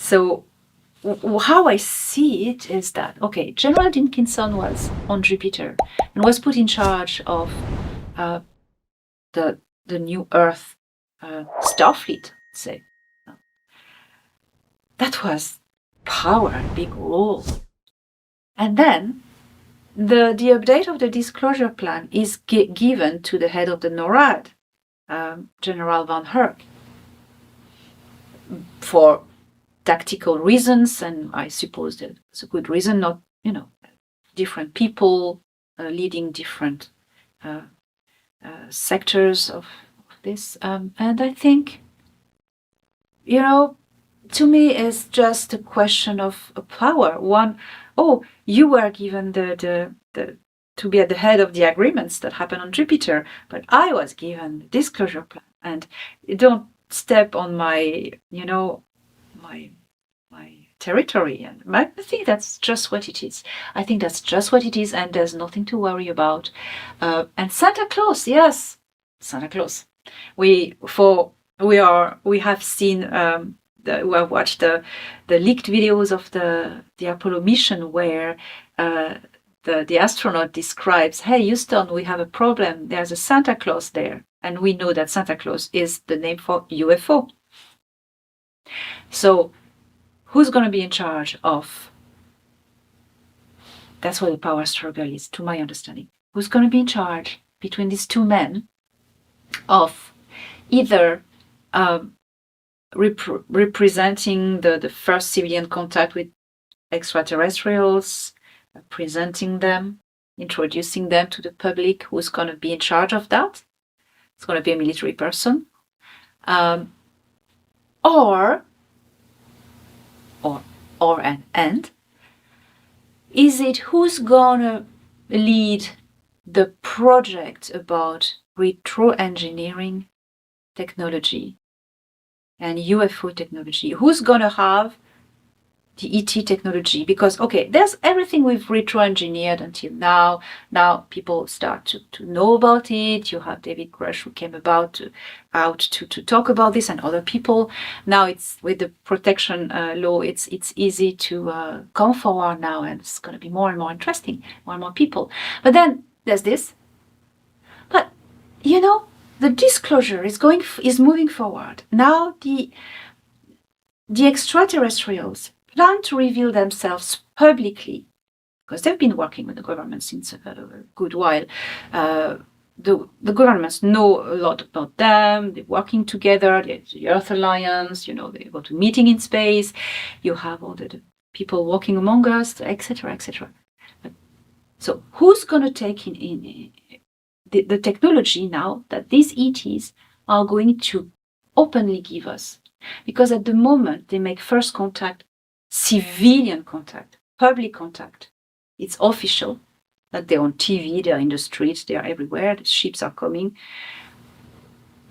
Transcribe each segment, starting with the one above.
So how I see it is that, okay, General Dinkinson was on Jupiter and was put in charge of the new Earth Starfleet, say. That was power, big role. And then the update of the disclosure plan is given to the head of the NORAD, General Van Herk, for tactical reasons, and I suppose that's a good reason, not, different people leading different sectors of this. And I think, to me, it's just a question of power. You were given the to be at the head of the agreements that happen on Jupiter, but I was given the disclosure plan, and you don't step on my, my territory. And I think that's just what it is. I think that's just what it is, and there's nothing to worry about. And Santa Claus, yes, Santa Claus. We have seen. We have watched the leaked videos of the Apollo mission where the astronaut describes, "Hey, Houston, we have a problem. There's a Santa Claus there," and we know that Santa Claus is the name for UFO. So, who's going to be in charge of? That's what the power struggle is, to my understanding. Who's going to be in charge between these two men of either representing the first civilian contact with extraterrestrials, presenting them, introducing them to the public? Who's going to be in charge of that? It's going to be a military person. Or an end. Is it who's going to lead the project about retro-engineering technology and UFO technology? Who's going to have the ET technology? Because, okay, there's everything we've retro-engineered until now. Now people start to know about it. You have David Grush, who came out to talk about this, and other people. Now it's with the protection law, it's easy to come forward now, and it's going to be more and more interesting, more and more people. But then there's this. But, the disclosure is moving forward. Now the extraterrestrials plan to reveal themselves publicly, because they've been working with the government since a good while. The governments know a lot about them. They're working together. There's the Earth Alliance. They go to meeting in space. You have all the people walking among us, etc., etc. So who's going to take in the technology now that these ETs are going to openly give us? Because at the moment they make first contact, civilian contact, public contact. It's official that they're on TV, they're in the streets, they're everywhere, the ships are coming.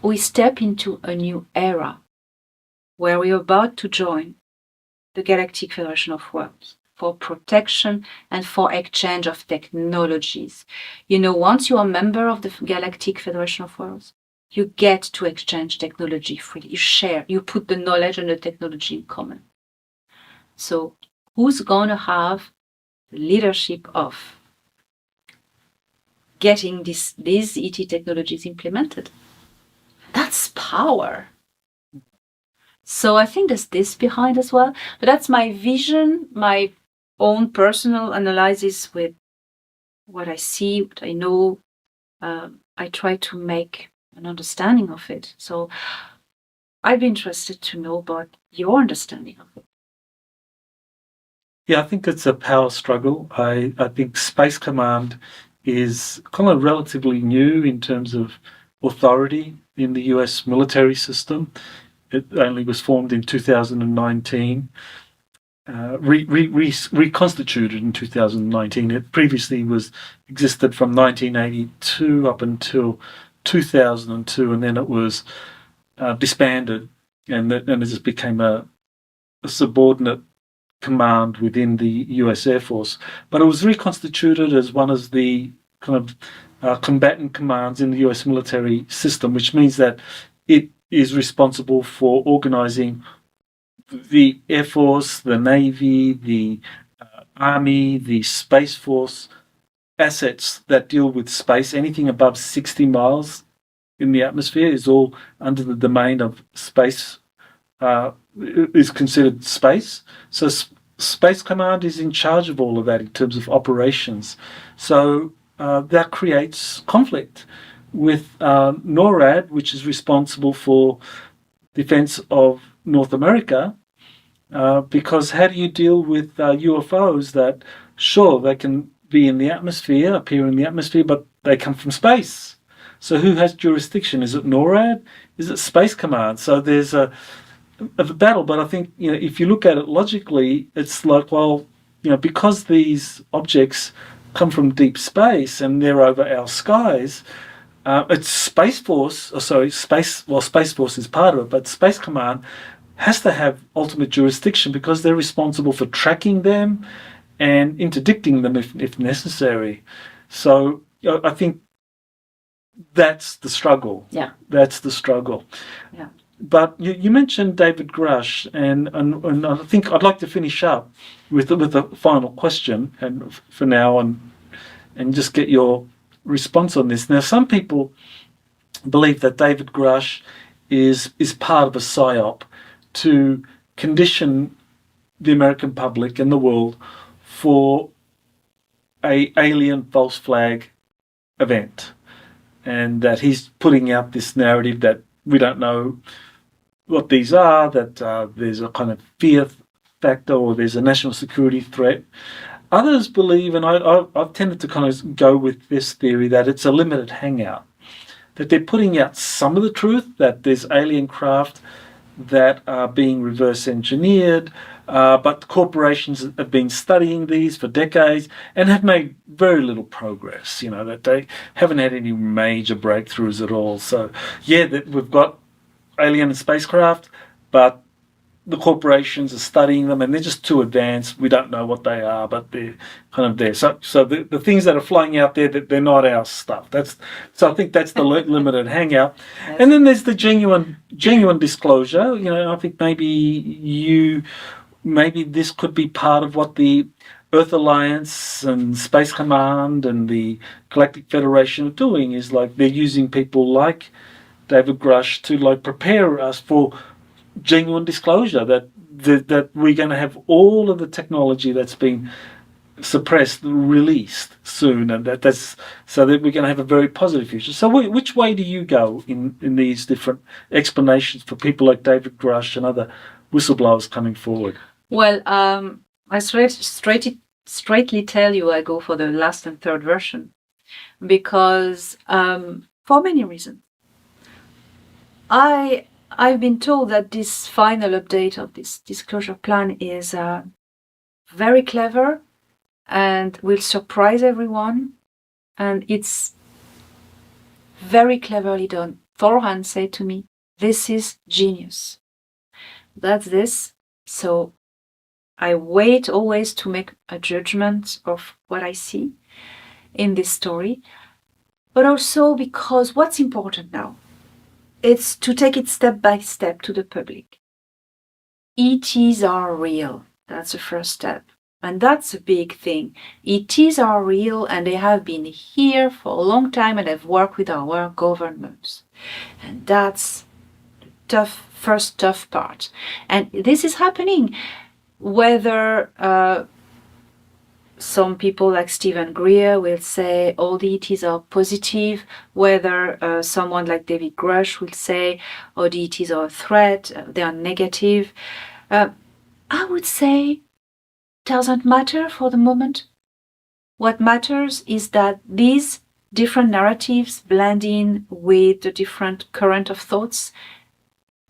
We step into a new era where we're about to join the Galactic Federation of Worlds for protection and for exchange of technologies. Once you are a member of the Galactic Federation of Worlds, you get to exchange technology freely. You share, you put the knowledge and the technology in common. So who's going to have the leadership of getting these ET technologies implemented? That's power. So I think there's this behind as well. But that's my vision, my own personal analysis with what I see, what I know. I try to make an understanding of it. So I'd be interested to know about your understanding of it. Yeah, I think it's a power struggle. I think Space Command is kind of relatively new in terms of authority in the US military system. It only was formed in 2019, reconstituted in 2019. It previously existed from 1982 up until 2002, and then it was disbanded, and it just became a subordinate command within the US Air Force. But it was reconstituted as one of the kind of combatant commands in the US military system, which means that it is responsible for organizing the Air Force, the Navy, the Army, the Space Force assets that deal with space, anything above 60 miles in the atmosphere is all under the domain of space, is considered space. So Space Command is in charge of all of that in terms of operations. So that creates conflict with NORAD, which is responsible for defense of North America, because how do you deal with UFOs that, sure, they can be in the atmosphere, appear in the atmosphere, but they come from space? So who has jurisdiction? Is it NORAD? Is it Space Command? So there's a battle, but I think, if you look at it logically, it's like, well, because these objects come from deep space and they're over our skies, it's Space Force, Space Force is part of it, but Space Command has to have ultimate jurisdiction because they're responsible for tracking them and interdicting them if necessary. So I think that's the struggle. Yeah. That's the struggle. Yeah. But you mentioned David Grush, and I think I'd like to finish up with a final question, and for now, and just get your response on this. Now, some people believe that David Grush is part of a psyop to condition the American public and the world for a alien false flag event, and that he's putting out this narrative that we don't know what these are, that there's a kind of fear factor or there's a national security threat. Others believe, and I've tended to kind of go with this theory, that it's a limited hangout, that they're putting out some of the truth, that there's alien craft that are being reverse engineered, but corporations have been studying these for decades and have made very little progress, that they haven't had any major breakthroughs at all. So, that we've got alien spacecraft, but the corporations are studying them and they're just too advanced. We don't know what they are, but they're kind of there. So the things that are flying out there, that they're not our stuff. So I think that's the limited hangout. Yes. And then there's the genuine disclosure. I think maybe this could be part of what the Earth Alliance and Space Command and the Galactic Federation are doing, is like they're using people like David Grush to prepare us for genuine disclosure, that we're going to have all of the technology that's been suppressed released soon, and that's so that we're going to have a very positive future. So which way do you go in these different explanations for people like David Grush and other whistleblowers coming forward? Well, I straightly tell you I go for the last and third version, because for many reasons. I've been told that this final update of this disclosure plan is very clever and will surprise everyone, and it's very cleverly done. Thorhan said to me, "This is genius." That's this. So I wait always to make a judgment of what I see in this story, but also because what's important now, it's to take it step by step to the public. ETs are real. That's the first step. And that's a big thing. ETs are real and they have been here for a long time and have worked with our governments. And that's the first tough part. And this is happening whether some people like Stephen Greer will say all the ETs are positive, whether someone like David Grush will say, oh, the ETs are a threat, they are negative. I would say doesn't matter for the moment. What matters is that these different narratives blend in with the different current of thoughts,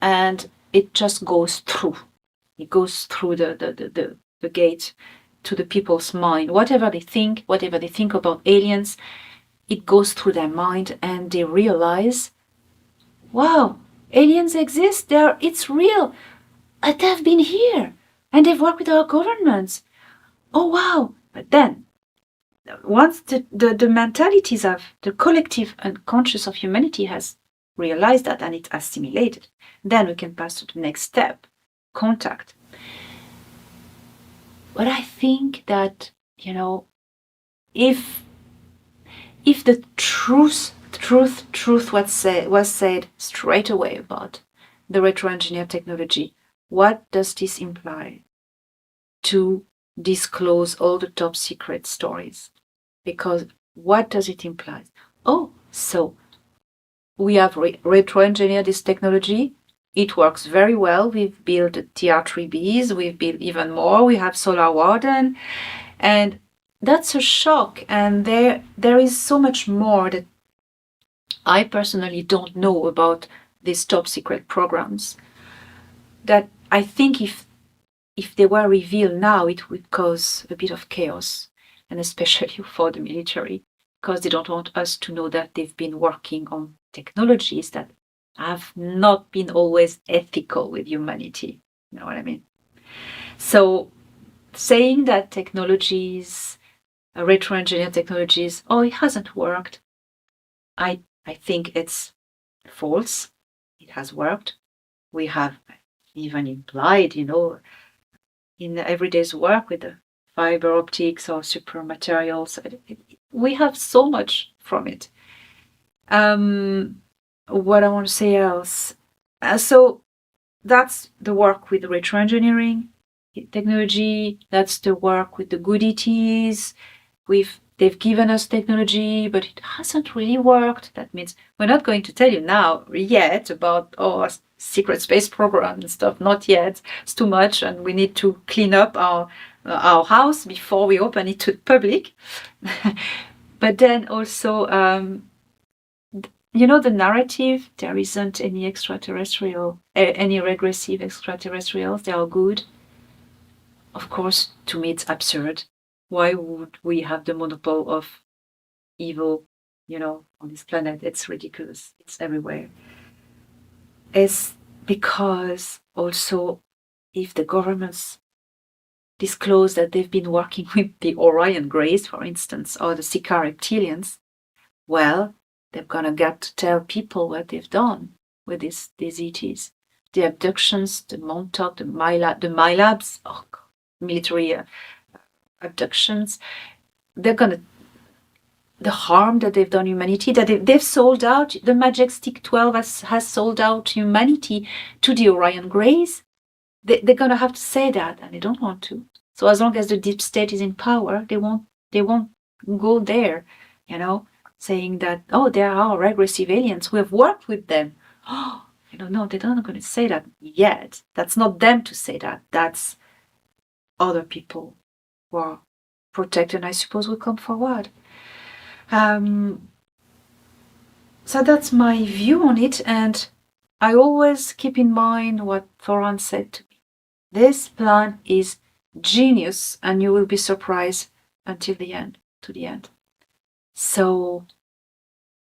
and it just goes through. It goes through the gate to the people's mind. Whatever they think about aliens, it goes through their mind and they realize, wow, aliens exist, it's real. They've been here and they've worked with our governments. Oh, wow. But then, once the mentalities of the collective unconscious of humanity has realized that and it's assimilated, then we can pass to the next step, contact. But I think that, if the truth was said straight away about the retro-engineered technology, what does this imply? To disclose all the top secret stories. Because what does it imply? Oh, so we have retro-engineered this technology. It works very well. We've built TR3Bs, we've built even more. We have Solar Warden, and that's a shock. And there is so much more that I personally don't know about these top secret programs, that I think if they were revealed now, it would cause a bit of chaos, and especially for the military, because they don't want us to know that they've been working on technologies that have not been always ethical with humanity. You know what I mean? So saying that technologies, retro-engineered technologies, oh, it hasn't worked, I think it's false. It has worked. We have even implied, in everyday's work with the fiber optics or super materials, we have so much from it. What I want to say else? So that's the work with retroengineering technology. That's the work with the good ETs. They've given us technology, but it hasn't really worked. That means we're not going to tell you now yet about our secret space program and stuff. Not yet. It's too much, and we need to clean up our house before we open it to the public. But then also, the narrative, there isn't any extraterrestrial, any regressive extraterrestrials. They are good. Of course, to me, it's absurd. Why would we have the monopoly of evil, on this planet? It's ridiculous. It's everywhere. It's because also, if the governments disclose that they've been working with the Orion Greys, for instance, or the Sika reptilians, well, they're gonna get to tell people what they've done with these ETs. The abductions, the Montauk, the MILABs, military abductions, the harm that they've done humanity, that they've sold out, the Majestic 12 has sold out humanity to the Orion Greys. They're going to have to say that, and they don't want to. So as long as the deep state is in power, they won't go there, saying that, oh, there are regressive aliens. We have worked with them. Oh, no, they're not going to say that yet. That's not them to say that. That's other people who are protected, I suppose, will come forward. So that's my view on it, and I always keep in mind what Thoran said to me. This plan is genius, and you will be surprised until the end, to the end. So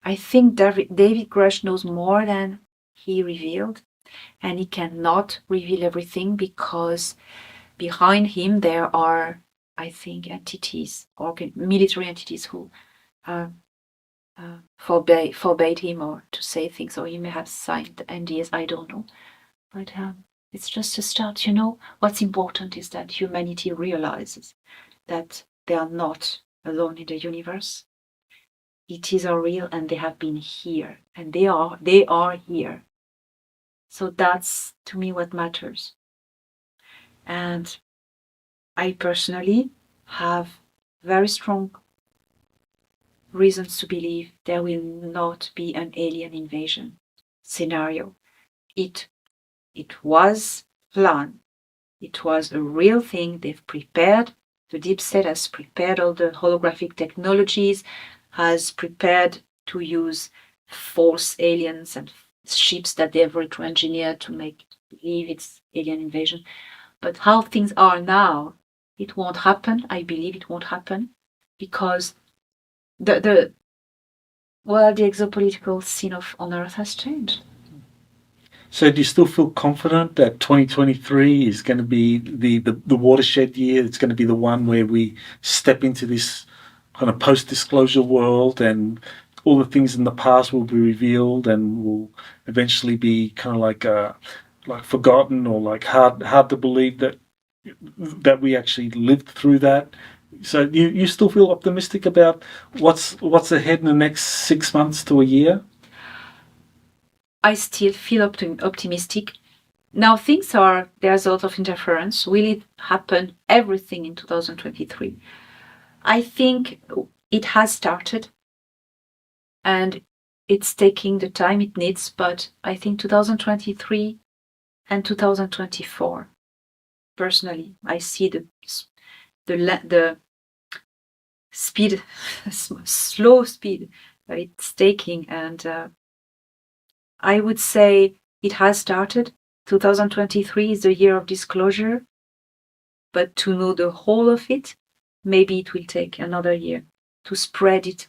I think David Grush knows more than he revealed, and he cannot reveal everything because behind him there are, I think, entities, military entities who forbade him or to say things, or he may have signed the NDAs, I don't know. But it's just a start, What's important is that humanity realizes that they are not alone in the universe. ETs are real, and they have been here, and they are here. So that's, to me, what matters. And I personally have very strong reasons to believe there will not be an alien invasion scenario. It was planned. It was a real thing. They've prepared. The deep state has prepared all the holographic technologies, has prepared to use false aliens and ships that they've retro-engineered to make believe it's alien invasion. But how things are now, it won't happen. I believe it won't happen because the exopolitical scene on Earth has changed. So do you still feel confident that 2023 is going to be the watershed year? It's going to be the one where we step into this kind of post-disclosure world, and all the things in the past will be revealed and will eventually be kind of like forgotten, or like hard to believe that that we actually lived through that. So you still feel optimistic about what's ahead in the next 6 months to a year? I still feel optimistic. Now there's a lot of interference. Will it happen everything in 2023? I think it has started and it's taking the time it needs, but I think 2023 and 2024, personally, I see the speed, slow speed it's taking, and I would say it has started. 2023 is the year of disclosure, but to know the whole of it, maybe it will take another year to spread it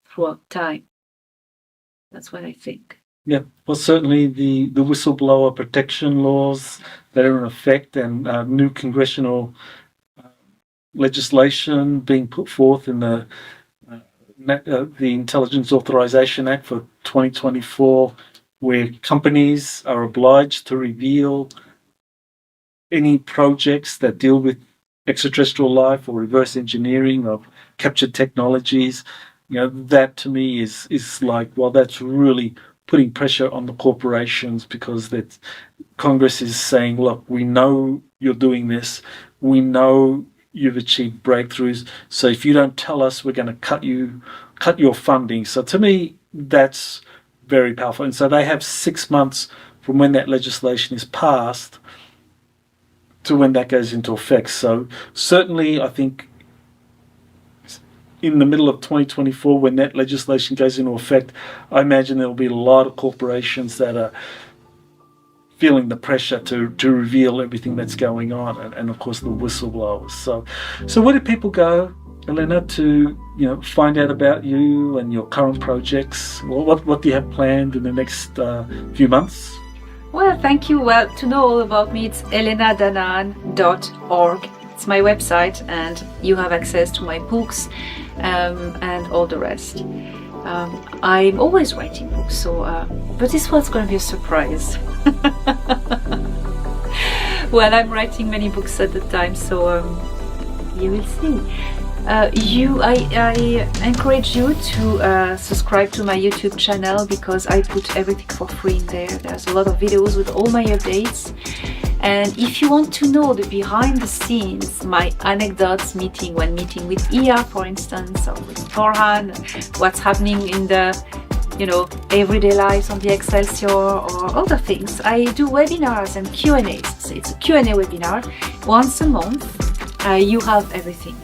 throughout time. That's what I think. Yeah, well, certainly the whistleblower protection laws that are in effect and new congressional legislation being put forth in the Intelligence Authorization Act for 2024, where companies are obliged to reveal any projects that deal with extraterrestrial life or reverse engineering of captured technologies. That to me is like, well, that's really putting pressure on the corporations, because that Congress is saying, look, we know you're doing this, we know you've achieved breakthroughs, so if you don't tell us, we're going to cut your funding. So to me, that's very powerful. And so they have 6 months from when that legislation is passed to when that goes into effect. So certainly I think in the middle of 2024, when that legislation goes into effect, I imagine there'll be a lot of corporations that are feeling the pressure to reveal everything that's going on, and of course the whistleblowers. So where do people go, Elena, to find out about you and your current projects? What do you have planned in the next few months? Well, thank you. Well, to know all about me, it's elenadanan.org. It's my website, and you have access to my books and all the rest. I'm always writing books, but this was going to be a surprise. Well, I'm writing many books at the time, so you will see. I encourage you to subscribe to my YouTube channel, because I put everything for free in there. There's a lot of videos with all my updates. And if you want to know the behind the scenes, my anecdotes when meeting with Ia, for instance, or with Torhan, what's happening in the everyday lives on the Excelsior or other things, I do webinars and Q&As. So it's a Q&A webinar once a month. You have everything.